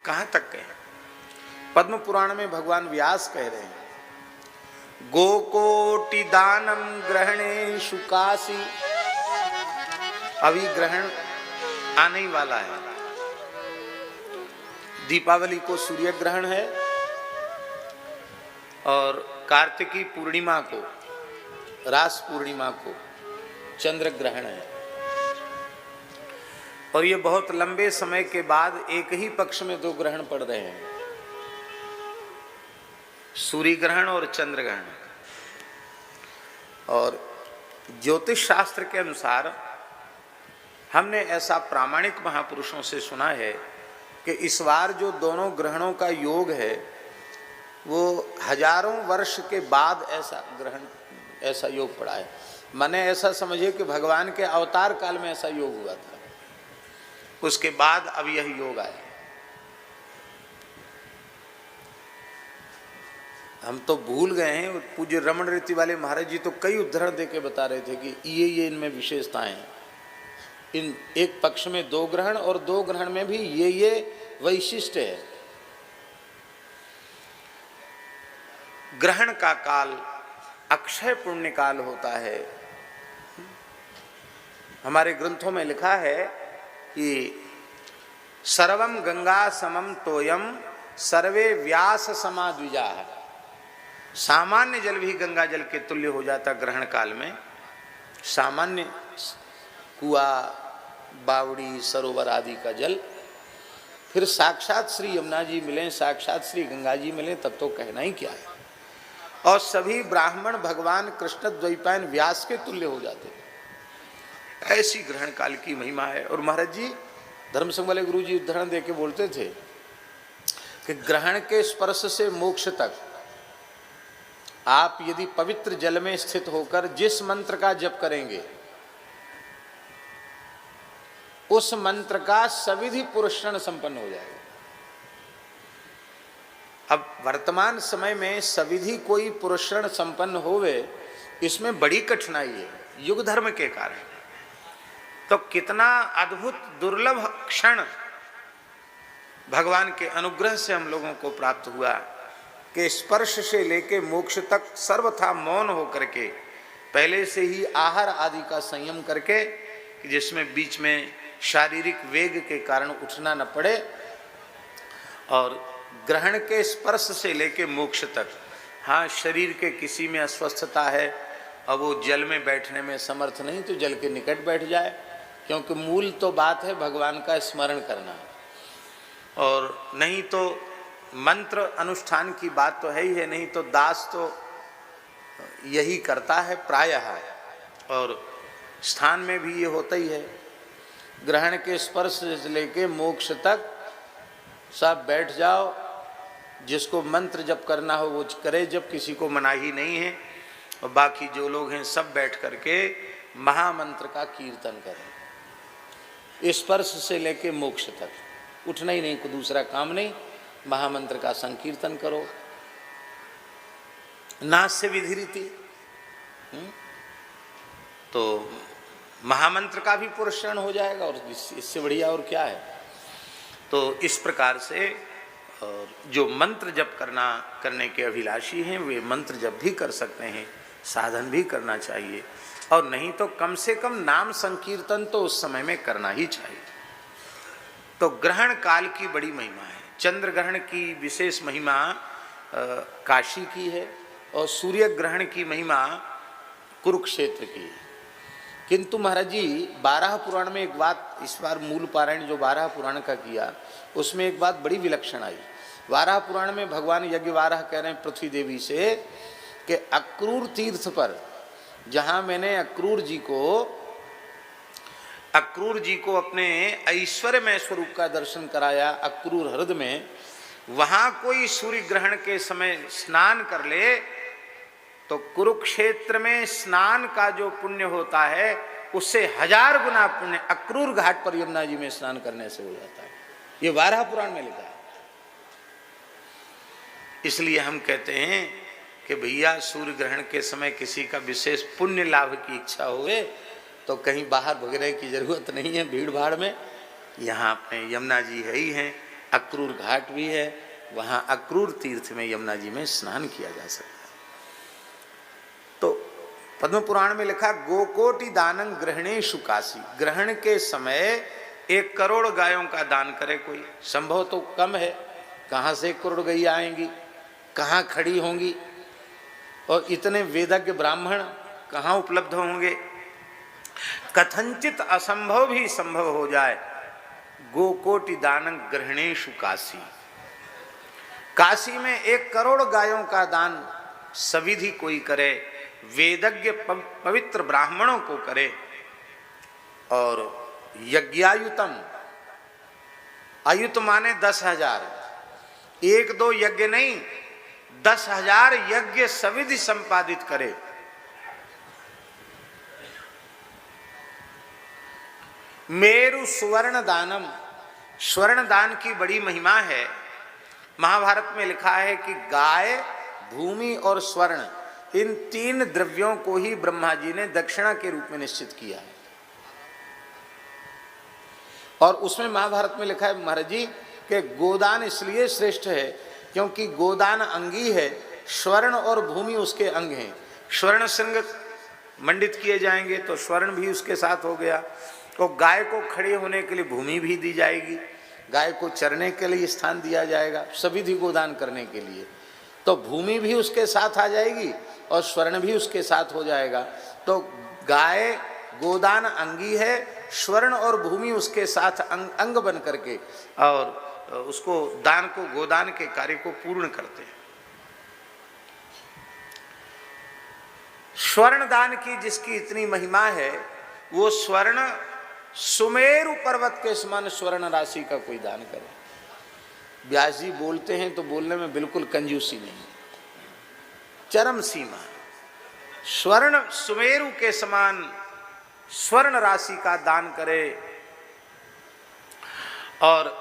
कहां तक कहें। पद्म पुराण में भगवान व्यास कह रहे हैं, गोकोटि दानम ग्रहणे शुकासी। अभी ग्रहण आने ही वाला है। दीपावली को सूर्य ग्रहण है और कार्तिकी पूर्णिमा को, रास पूर्णिमा को चंद्र ग्रहण है। और ये बहुत लंबे समय के बाद एक ही पक्ष में दो ग्रहण पड़ रहे हैं, सूर्य ग्रहण और चंद्र ग्रहण। और ज्योतिष शास्त्र के अनुसार हमने ऐसा प्रामाणिक महापुरुषों से सुना है कि इस बार जो दोनों ग्रहणों का योग है वो हजारों वर्ष के बाद ऐसा ग्रहण, ऐसा योग पड़ा है। माने ऐसा समझिए कि भगवान के अवतार काल में ऐसा योग हुआ था, उसके बाद अब यह योग आया। हम तो भूल गए हैं। पूज्य रमण रीति वाले महाराज जी तो कई उदाहरण देके बता रहे थे कि ये इनमें विशेषताएं हैं। इन एक पक्ष में दो ग्रहण और दो ग्रहण में भी ये वैशिष्ट्य है। ग्रहण का काल अक्षय पुण्य काल होता है। हमारे ग्रंथों में लिखा है कि सर्वम गंगा समम तोयम सर्वे व्यास समा द्विजा। सामान्य जल भी गंगा जल के तुल्य हो जाता ग्रहण काल में। सामान्य कुआं, बावड़ी, सरोवर आदि का जल, फिर साक्षात श्री यमुना जी मिले, साक्षात श्री गंगा जी मिले, तब तो कहना ही क्या है। और सभी ब्राह्मण भगवान कृष्ण द्वैपायन व्यास के तुल्य हो जाते। ऐसी ग्रहण काल की महिमा है। और महाराज जी धर्म संघ वाले गुरु जी उदाहरण देके बोलते थे कि ग्रहण के स्पर्श से मोक्ष तक आप यदि पवित्र जल में स्थित होकर जिस मंत्र का जप करेंगे, उस मंत्र का सविधि पुरस्कार संपन्न हो जाएगा। अब वर्तमान समय में सविधि कोई पुरस्कार संपन्न होवे, इसमें बड़ी कठिनाई है युग धर्म के कारण। तो कितना अद्भुत दुर्लभ क्षण भगवान के अनुग्रह से हम लोगों को प्राप्त हुआ कि स्पर्श से लेके मोक्ष तक सर्वथा मौन होकर के, पहले से ही आहार आदि का संयम करके, जिसमें बीच में शारीरिक वेग के कारण उठना न पड़े, और ग्रहण के स्पर्श से लेके मोक्ष तक। हाँ, शरीर के किसी में अस्वस्थता है और वो जल में बैठने में समर्थ नहीं, तो जल के निकट बैठ जाए, क्योंकि मूल तो बात है भगवान का स्मरण करना। और नहीं तो मंत्र अनुष्ठान की बात तो है ही है, नहीं तो दास तो यही करता है प्रायः। और स्थान में भी ये होता ही है। ग्रहण के स्पर्श से लेके मोक्ष तक सब बैठ जाओ, जिसको मंत्र जप करना हो वो करे, जब किसी को मनाही नहीं है। और बाकी जो लोग हैं सब बैठ करके महामंत्र का कीर्तन करें, स्पर्श से लेके मोक्ष तक। उठना ही नहीं, कोई दूसरा काम नहीं, महामंत्र का संकीर्तन करो। नास्य विधि रीति, तो महामंत्र का भी पुरस्कार हो जाएगा, और इससे बढ़िया और क्या है। तो इस प्रकार से जो मंत्र जप करने के अभिलाषी हैं वे मंत्र जप भी कर सकते हैं, साधन भी करना चाहिए। और नहीं तो कम से कम नाम संकीर्तन तो उस समय में करना ही चाहिए। तो ग्रहण काल की बड़ी महिमा है। चंद्र ग्रहण की विशेष महिमा काशी की है, और सूर्य ग्रहण की महिमा कुरुक्षेत्र की है। किंतु महाराज जी 12 पुराण में एक बात, इस बार मूल पारायण जो 12 पुराण का किया, उसमें एक बात बड़ी विलक्षण आई। 12 पुराण में भगवान यज्ञवाराह कह रहे हैं पृथ्वी देवी से कि अक्रूर तीर्थ पर, जहाँ मैंने अक्रूर जी को अपने ऐश्वर्यमय स्वरूप का दर्शन कराया, अक्रूर हृदय में, वहाँ कोई सूर्य ग्रहण के समय स्नान कर ले तो कुरुक्षेत्र में स्नान का जो पुण्य होता है उससे 1000 गुना पुण्य अक्रूर घाट पर यमुना जी में स्नान करने से हो जाता है। ये 12 पुराण में लिखा है। इसलिए हम कहते हैं कि भैया सूर्य ग्रहण के समय किसी का विशेष पुण्य लाभ की इच्छा हुए तो कहीं बाहर भगने की जरूरत नहीं है भीड़ भाड़ में। यहाँ अपने यमुना जी है ही हैं, अक्रूर घाट भी है, वहां अक्रूर तीर्थ में यमुना जी में स्नान किया जा सकता है। तो पद्म पुराण में लिखा गोकोटि दानं ग्रहणेषु काशी, ग्रहण के समय 1 करोड़ गायों का दान करे कोई। संभव तो कम है, कहाँ से 1 करोड़ गैया आएंगी, कहाँ खड़ी होंगी, और इतने वेदज्ञ ब्राह्मण कहाँ उपलब्ध होंगे। कथंचित असंभव भी संभव हो जाए। गोकोटि दानं ग्रहणेषु काशी, काशी में 1 करोड़ गायों का दान सविधि कोई करे, वेदज्ञ पवित्र ब्राह्मणों को करे। और यज्ञायुतम, आयुत माने 10,000, 1-2 यज्ञ नहीं, 10,000 यज्ञ सविधि संपादित करे। मेरु सुवर्ण दानम, स्वर्ण दान की बड़ी महिमा है। महाभारत में लिखा है कि गाय, भूमि और स्वर्ण, इन 3 द्रव्यों को ही ब्रह्मा जी ने दक्षिणा के रूप में निश्चित किया है। और उसमें महाभारत में लिखा है महाराज जी कि गोदान इसलिए श्रेष्ठ है क्योंकि गोदान अंगी है, स्वर्ण और भूमि उसके अंग हैं। स्वर्ण श्रृंग मंडित किए जाएंगे तो स्वर्ण भी उसके साथ हो गया। तो गाय को खड़े होने के लिए भूमि भी दी जाएगी, गाय को चरने के लिए स्थान दिया जाएगा, सविधि गोदान करने के लिए। तो भूमि भी उसके साथ आ जाएगी और स्वर्ण भी उसके साथ हो जाएगा। तो गाय गोदान अंगी है, स्वर्ण और भूमि उसके साथ अंग बन करके और उसको दान को, गोदान के कार्य को पूर्ण करते हैं। स्वर्ण दान की जिसकी इतनी महिमा है, वो स्वर्ण सुमेरु पर्वत के समान स्वर्ण राशि का कोई दान करे। व्यास जी बोलते हैं तो बोलने में बिल्कुल कंजूसी नहीं, चरम सीमा। स्वर्ण सुमेरु के समान स्वर्ण राशि का दान करे। और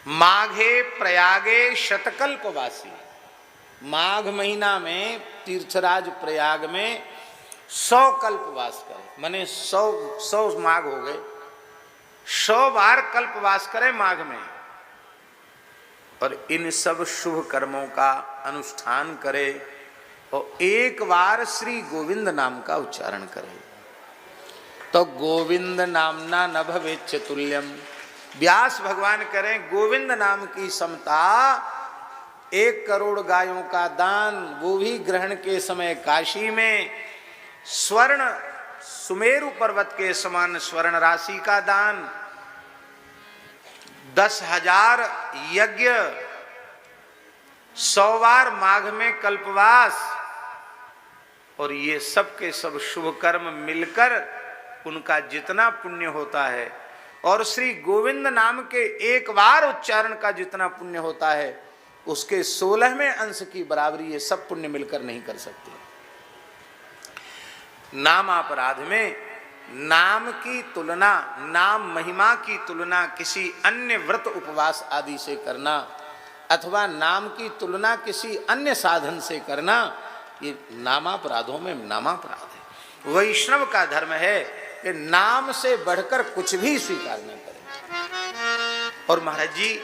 माघे प्रयागे शतकल्पवासी, माघ महीना में तीर्थराज प्रयाग में 100 कल्पवास करे, माने 100 माघ हो गए, 100 बार कल्पवास करे माघ में। और इन सब शुभ कर्मों का अनुष्ठान करे और 1 बार श्री गोविंद नाम का उच्चारण करे। तो गोविंद नामना न भवेच्च तुल्यम, व्यास भगवान करें गोविंद नाम की समता। 1 करोड़ गायों का दान, वो भी ग्रहण के समय काशी में, स्वर्ण सुमेरु पर्वत के समान स्वर्ण राशि का दान, 10,000 यज्ञ, 100 बार माघ में कल्पवास, और ये सब के सब शुभ कर्म मिलकर उनका जितना पुण्य होता है, और श्री गोविंद नाम के 1 बार उच्चारण का जितना पुण्य होता है, उसके 16वें अंश की बराबरी ये सब पुण्य मिलकर नहीं कर सकते। नाम अपराध में नाम की तुलना, नाम महिमा की तुलना किसी अन्य व्रत उपवास आदि से करना, अथवा नाम की तुलना किसी अन्य साधन से करना, ये नामापराधों में नामापराध है। वैष्णव का धर्म है कि नाम से बढ़कर कुछ भी स्वीकार न करें। और महाराज जी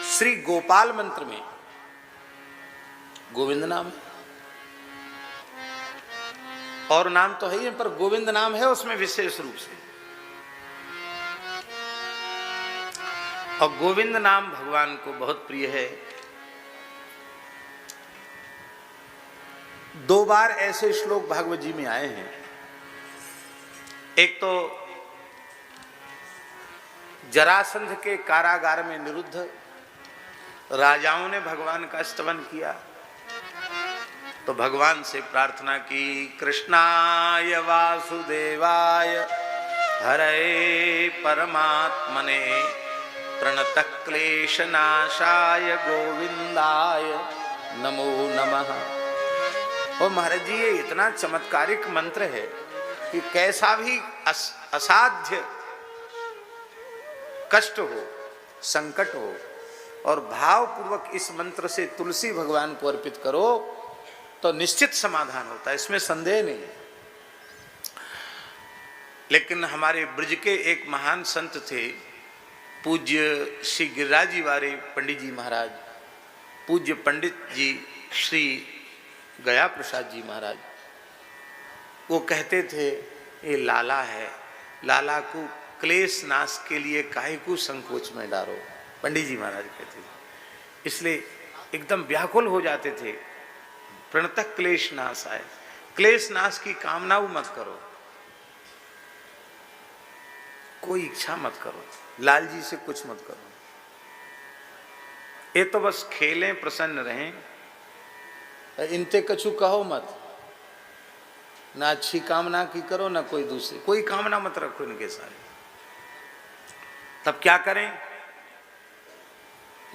श्री गोपाल मंत्र में गोविंद नाम है, और नाम तो है ही, पर गोविंद नाम है उसमें विशेष रूप से। और गोविंद नाम भगवान को बहुत प्रिय है। 2 बार ऐसे श्लोक भागवत जी में आए हैं। एक तो जरासंध के कारागार में निरुद्ध राजाओं ने भगवान का स्तवन किया, तो भगवान से प्रार्थना की, कृष्णाय वासुदेवाय हरे परमात्मने प्रणतः क्लेशनाशाय गोविंदाय नमो नमः। और महाराज जी ये इतना चमत्कारिक मंत्र है कि कैसा भी असाध्य कष्ट हो, संकट हो, और भाव पूर्वक इस मंत्र से तुलसी भगवान को अर्पित करो तो निश्चित समाधान होता है, इसमें संदेह नहीं है। लेकिन हमारे ब्रज के एक महान संत थे, पूज्य श्री गिरिराज जी वाले पंडित जी महाराज, पूज्य पंडित जी श्री गया प्रसाद जी महाराज। वो कहते थे ये लाला है, लाला को क्लेश नाश के लिए काहे को संकोच में डालो, पंडित जी महाराज कहते थे। इसलिए एकदम व्याकुल हो जाते थे, प्रणतः क्लेश नाश आए। क्लेश नाश की कामना मत करो, कोई इच्छा मत करो, लाल जी से कुछ मत करो, ये तो बस खेलें प्रसन्न रहें, इनते कछु कहो मत, ना अच्छी कामना की करो ना कोई दूसरी, कोई कामना मत रखो इनके सारे। तब क्या करें,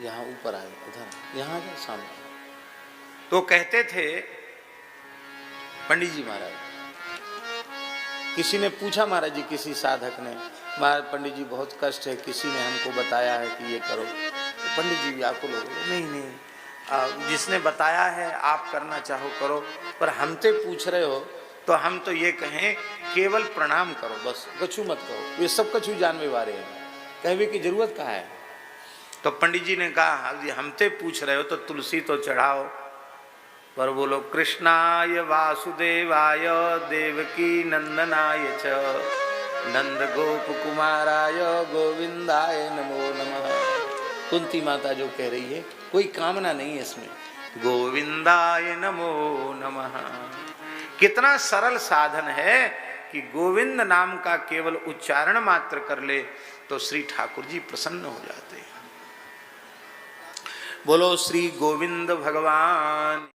यहां ऊपर आए, उधर यहां जाए सामने। तो कहते थे पंडित जी महाराज, किसी ने पूछा महाराज जी, किसी साधक ने, महाराज पंडित जी बहुत कष्ट है, किसी ने हमको बताया है कि ये करो। तो पंडित जी व्याकुल हो गए, नहीं नहीं, जिसने बताया है आप करना चाहो करो, पर हमसे पूछ रहे हो तो हम तो ये कहें केवल प्रणाम करो, बस कछु मत करो, ये सब कछु जानवे वाले हैं, कहवे की जरूरत कहाँ है। तो पंडित जी ने कहा जी हमसे पूछ रहे हो तो तुलसी तो चढ़ाओ, पर बोलो कृष्णाय वासुदेवाय देवकी नंदनाय च नंद गोप कुमाराय गोविंदाय नमो नमः। कुंती माता जो कह रही है, कोई कामना नहीं है इसमें, गोविंदाय नमो नमः। कितना सरल साधन है कि गोविंद नाम का केवल उच्चारण मात्र कर ले तो श्री ठाकुर जी प्रसन्न हो जाते हैं। बोलो श्री गोविंद भगवान।